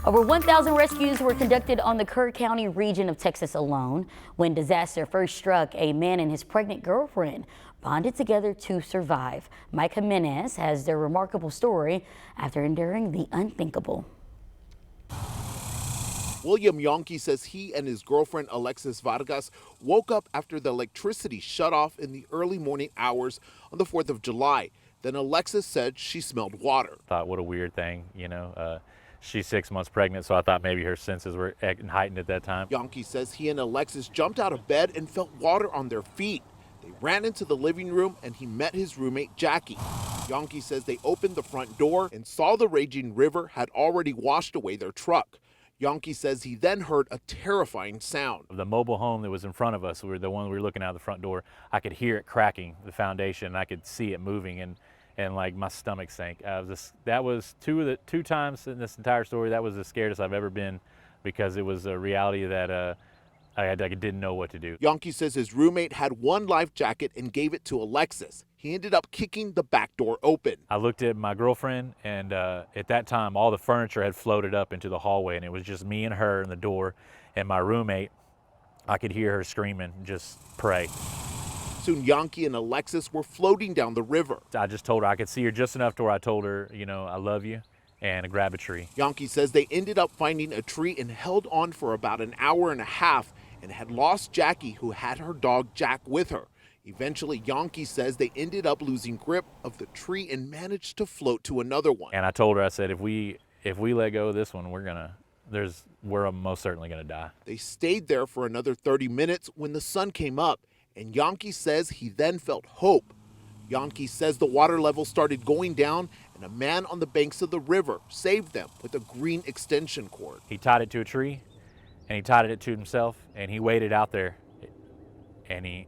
Over 1,000 rescues were conducted on the Kerr County region of Texas alone. When disaster first struck, a man and his pregnant girlfriend bonded together to survive. Mike Jimenez has their remarkable story after enduring the unthinkable. William Yonke says he and his girlfriend Alexis Vargas woke up after the electricity shut off in the early morning hours on the 4th of July. Then Alexis said she smelled water. Thought, what a weird thing, you know. She's 6 months pregnant, so I thought maybe her senses were heightened at that time. Yonke says he and Alexis jumped out of bed and felt water on their feet. They ran into the living room and he met his roommate Jackie. Yonke says they opened the front door and saw the raging river had already washed away their truck. Yonke says he then heard a terrifying sound. The mobile home that was in front of us, the one we were looking out the front door, I could hear it cracking, the foundation, and I could see it moving, and like my stomach sank. That was two times in this entire story, that was the scariest I've ever been, because it was a reality that I didn't know what to do. Yonke says his roommate had one life jacket and gave it to Alexis. He ended up kicking the back door open. I looked at my girlfriend, and at that time, all the furniture had floated up into the hallway, and it was just me and her in the door, and my roommate. I could hear her screaming, just pray. Soon Yonke and Alexis were floating down the river. I just told her, I could see her just enough to where I told her, you know, I love you, and grab a tree. Yonke says they ended up finding a tree and held on for about an hour and a half and had lost Jackie, who had her dog Jack with her. Eventually, Yonke says they ended up losing grip of the tree and managed to float to another one. And I told her, I said, if we let go of this one, we're most certainly gonna die. They stayed there for another 30 minutes when the sun came up, and Yonke says he then felt hope. Yonke says the water level started going down, and a man on the banks of the river saved them with a green extension cord. He tied it to a tree, and he tied it to himself, and he waited out there, and he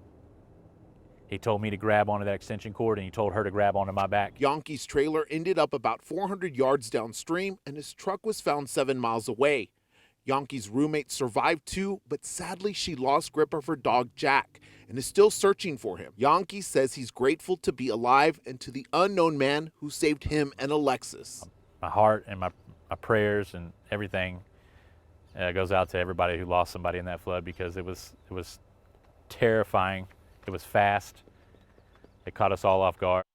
told me to grab onto that extension cord, and he told her to grab onto my back. Yonke's trailer ended up about 400 yards downstream, and his truck was found 7 miles away. Yonke's roommate survived too, but sadly she lost grip of her dog Jack and is still searching for him. Yonke says he's grateful to be alive and to the unknown man who saved him and Alexis. My heart and my prayers and everything goes out to everybody who lost somebody in that flood, because it was terrifying. It was fast. It caught us all off guard.